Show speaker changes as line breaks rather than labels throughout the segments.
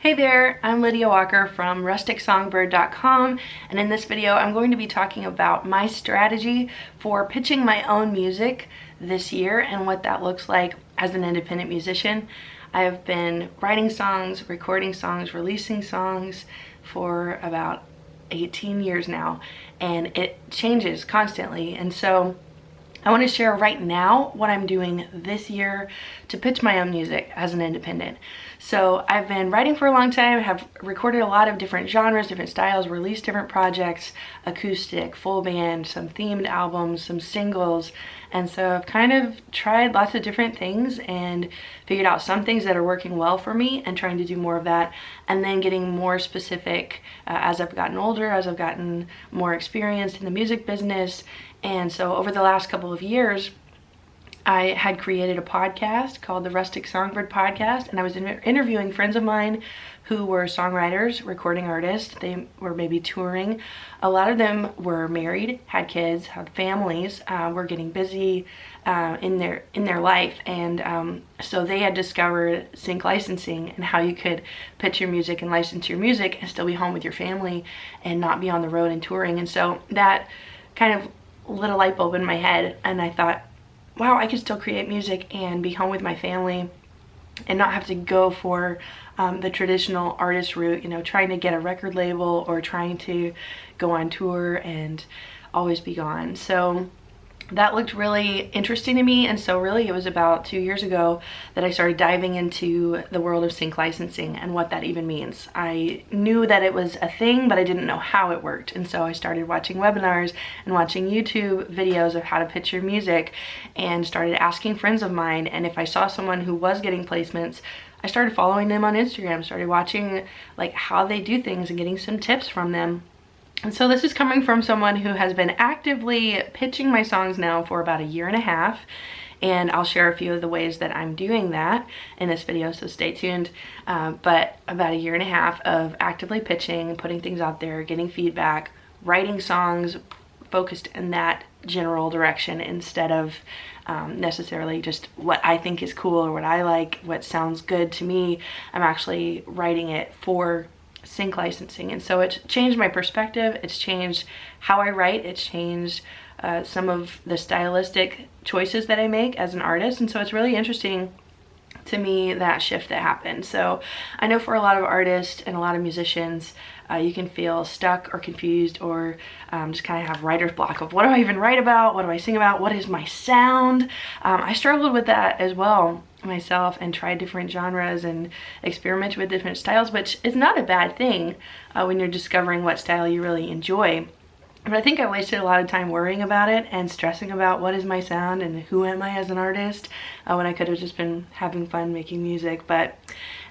Hey there, I'm Lydia Walker from rusticsongbird.com, and in this video I'm going to be talking about my strategy for pitching my own music this year and what that looks like as an independent musician. I have been writing songs, recording songs, releasing songs for about 18 years now, and it changes constantly. And so I want to share right now what I'm doing this year to pitch my own music as an independent. So I've been writing for a long time, have recorded a lot of different genres, different styles, released different projects, acoustic, full band, some themed albums, some singles. And so I've kind of tried lots of different things and figured out some things that are working well for me and trying to do more of that, and then getting more specific as I've gotten older, as I've gotten more experienced in the music business. And so over the last couple of years, I had created a podcast called the Rustic Songbird Podcast, and I was interviewing friends of mine who were songwriters, recording artists. They were maybe touring. A lot of them were married, had kids, had families, were getting busy in their life, and so they had discovered sync licensing and how you could pitch your music and license your music and still be home with your family and not be on the road and touring. And so that kind of lit a light bulb in my head, and I thought, wow, I could still create music and be home with my family and not have to go for the traditional artist route, you know, trying to get a record label or trying to go on tour and always be gone. So that looked really interesting to me, and so really it was about 2 years ago that I started diving into the world of sync licensing and what that even means. I knew that it was a thing, but I didn't know how it worked, and so I started watching webinars and watching YouTube videos of how to pitch your music, and started asking friends of mine. And if I saw someone who was getting placements, I started following them on Instagram, started watching like how they do things and getting some tips from them. And so this is coming from someone who has been actively pitching my songs now for about 1.5 years, and I'll share a few of the ways that I'm doing that in this video, so stay tuned. But about 1.5 years of actively pitching, putting things out there, getting feedback, writing songs focused in that general direction instead of necessarily just what I think is cool or what I like, what sounds good to me. I'm actually writing it for sync licensing, and so it's changed my perspective, it's changed how I write, it's changed some of the stylistic choices that I make as an artist. And so it's really interesting to me, that shift that happened. So I know for a lot of artists and a lot of musicians, you can feel stuck or confused or just kind of have writer's block of, what do I even write about? What do I sing about? What is my sound? I struggled with that as well myself and tried different genres and experimented with different styles, which is not a bad thing when you're discovering what style you really enjoy. But I think I wasted a lot of time worrying about it and stressing about what is my sound and who am I as an artist, when I could have just been having fun making music. But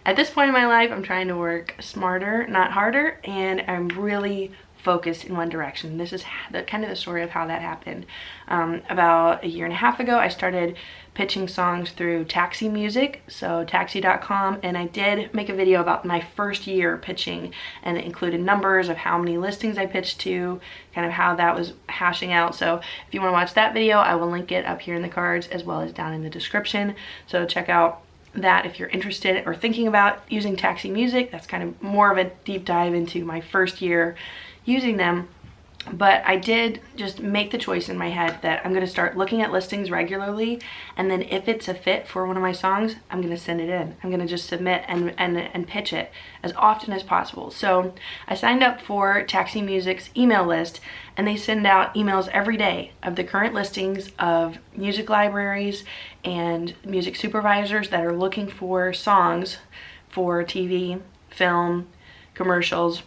at this point in my life, I'm trying to work smarter, not harder, and I'm really focused in one direction. This is kind of the story of how that happened. About 1.5 years ago, I started pitching songs through Taxi Music, so taxi.com, and I did make a video about my first year pitching, and it included numbers of how many listings I pitched to, kind of how that was hashing out. So if you want to watch that video, I will link it up here in the cards as well as down in the description. So check out that if you're interested or thinking about using Taxi Music. That's kind of more of a deep dive into my first year using them. But I did just make the choice in my head that I'm going to start looking at listings regularly, and then if it's a fit for one of my songs, I'm going to send it in. I'm going to just submit and pitch it as often as possible. So I signed up for Taxi Music's email list, and they send out emails every day of the current listings of music libraries and music supervisors that are looking for songs for TV, film, commercials.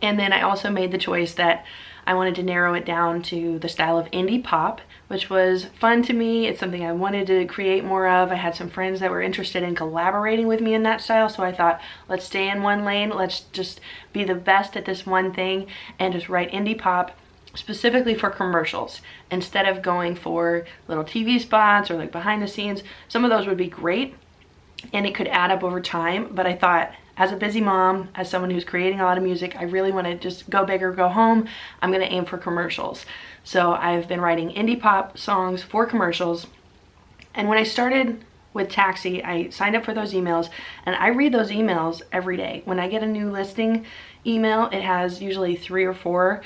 And then I also made the choice that I wanted to narrow it down to the style of indie pop, which was fun to me. It's something I wanted to create more of. I had some friends that were interested in collaborating with me in that style, so I thought, let's stay in one lane. Let's just be the best at this one thing and just write indie pop specifically for commercials instead of going for little TV spots or like behind the scenes. Some of those would be great and it could add up over time, but I thought, as a busy mom, as someone who's creating a lot of music, I really want to just go big or go home. I'm going to aim for commercials. So I've been writing indie pop songs for commercials. And when I started with Taxi, I signed up for those emails, and I read those emails every day. When I get a new listing email, it has usually 3 or 4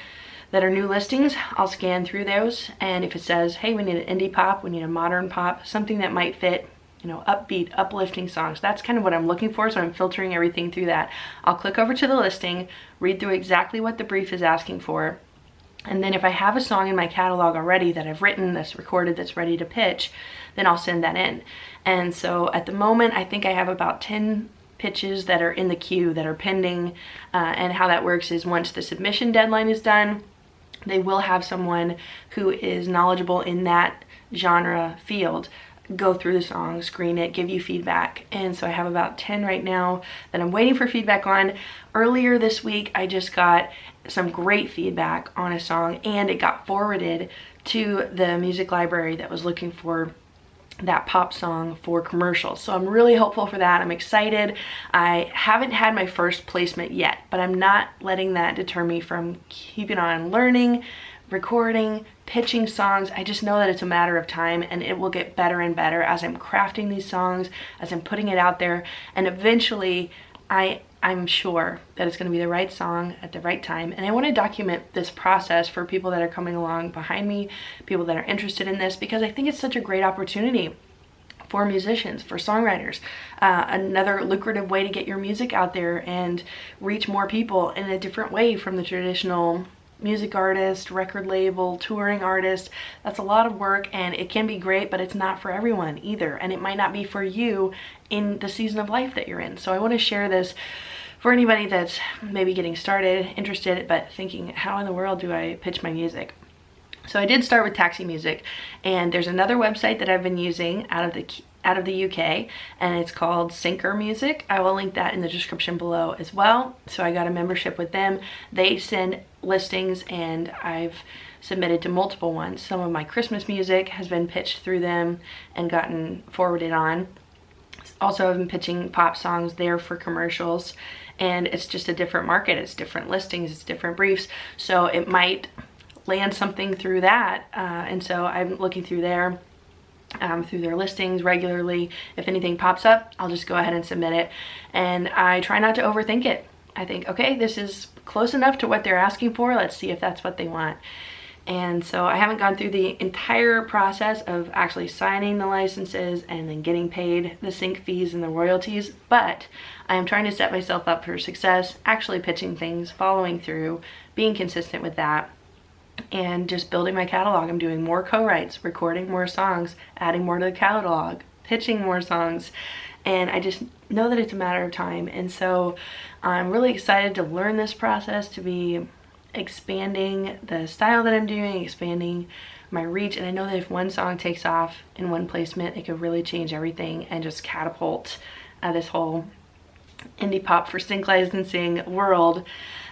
that are new listings. I'll scan through those, and if it says, hey, we need an indie pop, we need a modern pop, something that might fit, you know, upbeat, uplifting songs, that's kind of what I'm looking for, so I'm filtering everything through that. I'll click over to the listing, read through exactly what the brief is asking for, and then if I have a song in my catalog already that I've written, that's recorded, that's ready to pitch, then I'll send that in. And so at the moment, I think I have about 10 pitches that are in the queue that are pending, and how that works is once the submission deadline is done, they will have someone who is knowledgeable in that genre field go through the song, screen it, give you feedback. And so I have about 10 right now that I'm waiting for feedback on. Earlier this week, I just got some great feedback on a song, and it got forwarded to the music library that was looking for that pop song for commercials. So I'm really hopeful for that. I'm excited. I haven't had my first placement yet, but I'm not letting that deter me from keeping on learning, recording, pitching songs. I just know that it's a matter of time, and it will get better and better as I'm crafting these songs, as I'm putting it out there, and eventually I'm sure that it's going to be the right song at the right time. And I want to document this process for people that are coming along behind me, people that are interested in this, because I think it's such a great opportunity for musicians, for songwriters, another lucrative way to get your music out there and reach more people in a different way from the traditional music artist, record label, touring artist. That's a lot of work, and it can be great, but it's not for everyone either, and it might not be for you in the season of life that you're in. So I want to share this for anybody that's maybe getting started, interested, but thinking, how in the world do I pitch my music? So I did start with Taxi Music, and there's another website that I've been using out of the UK, and it's called Syncer Music. I will link that in the description below as well. So I got a membership with them. They send listings, and I've submitted to multiple ones. Some of my Christmas music has been pitched through them and gotten forwarded on. Also, I've been pitching pop songs there for commercials, and it's just a different market. It's different listings, it's different briefs, so it might land something through that, and so I'm looking through there. Through their listings regularly. If anything pops up, I'll just go ahead and submit it, and I try not to overthink it. I think, okay, this is close enough to what they're asking for, let's see if that's what they want. And so I haven't gone through the entire process of actually signing the licenses and then getting paid the sync fees and the royalties, but I am trying to set myself up for success, actually pitching things, following through, being consistent with that, and just building my catalog. I'm doing more co-writes, recording more songs, adding more to the catalog, pitching more songs, and I just know that it's a matter of time. And so I'm really excited to learn this process, to be expanding the style that I'm doing, expanding my reach. And I know that if one song takes off in one placement, it could really change everything and just catapult this whole indie pop for sync licensing world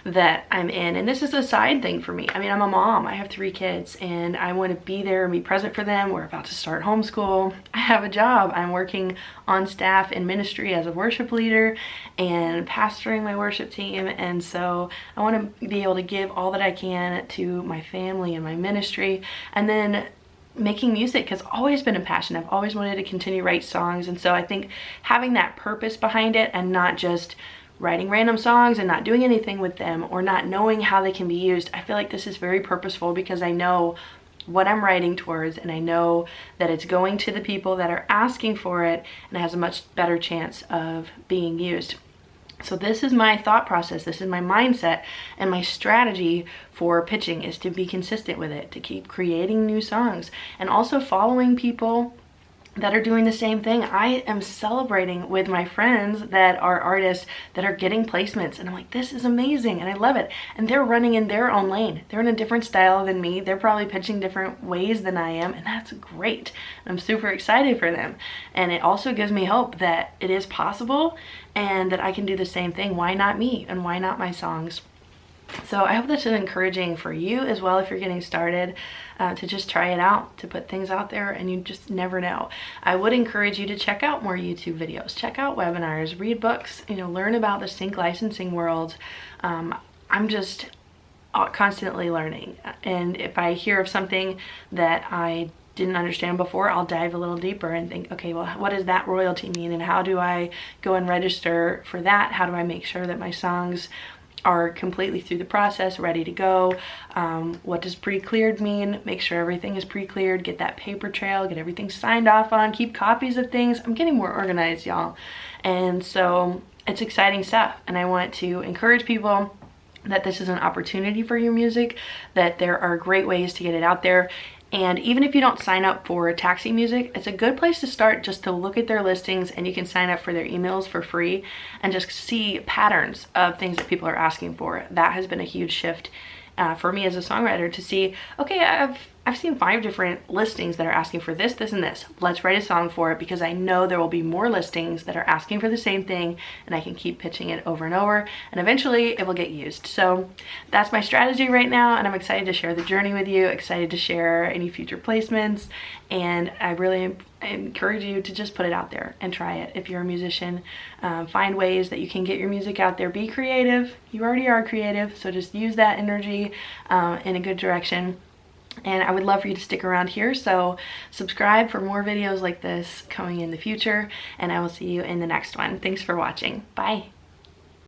that I'm in. And this is a side thing for me. I mean, I'm a mom, I have 3 kids, and I want to be there and be present for them. We're about to start homeschool. I have a job. I'm working on staff in ministry as a worship leader and pastoring my worship team, and so I want to be able to give all that I can to my family and my ministry. And then making music has always been a passion. I've always wanted to continue to write songs, and so I think having that purpose behind it and not just writing random songs and not doing anything with them or not knowing how they can be used, I feel like this is very purposeful because I know what I'm writing towards, and I know that it's going to the people that are asking for it, and it has a much better chance of being used. So this is my thought process, this is my mindset, and my strategy for pitching is to be consistent with it, to keep creating new songs, and also following people that are doing the same thing. I am celebrating with my friends that are artists that are getting placements, and I'm like, this is amazing, and I love it. And they're running in their own lane. They're in a different style than me. They're probably pitching different ways than I am, and that's great. I'm super excited for them. And it also gives me hope that it is possible and that I can do the same thing. Why not me? And why not my songs? So I hope this is encouraging for you as well if you're getting started, to just try it out, to put things out there, and you just never know. I would encourage you to check out more YouTube videos, check out webinars, read books, learn about the sync licensing world. I'm just constantly learning, and if I hear of something that I didn't understand before, I'll dive a little deeper and think, okay, well, what does that royalty mean, and how do I go and register for that? How do I make sure that my songs are completely through the process, ready to go? What does pre-cleared mean? Make sure everything is pre-cleared, get that paper trail, get everything signed off on, keep copies of things. I'm getting more organized, y'all. And so it's exciting stuff, and I want to encourage people that this is an opportunity for your music, that there are great ways to get it out there. And even if you don't sign up for Taxi Music, it's a good place to start, just to look at their listings, and you can sign up for their emails for free and just see patterns of things that people are asking for. That has been a huge shift for me as a songwriter, to see, okay, I've seen 5 different listings that are asking for this, this, and this. Let's write a song for it, because I know there will be more listings that are asking for the same thing, and I can keep pitching it over and over, and eventually it will get used. So that's my strategy right now, and I'm excited to share the journey with you, excited to share any future placements, and I really encourage you to just put it out there and try it. If you're a musician, find ways that you can get your music out there. Be creative. You already are creative, so just use that energy in a good direction. And I would love for you to stick around here, so subscribe for more videos like this coming in the future, and I will see you in the next one. Thanks for watching. Bye.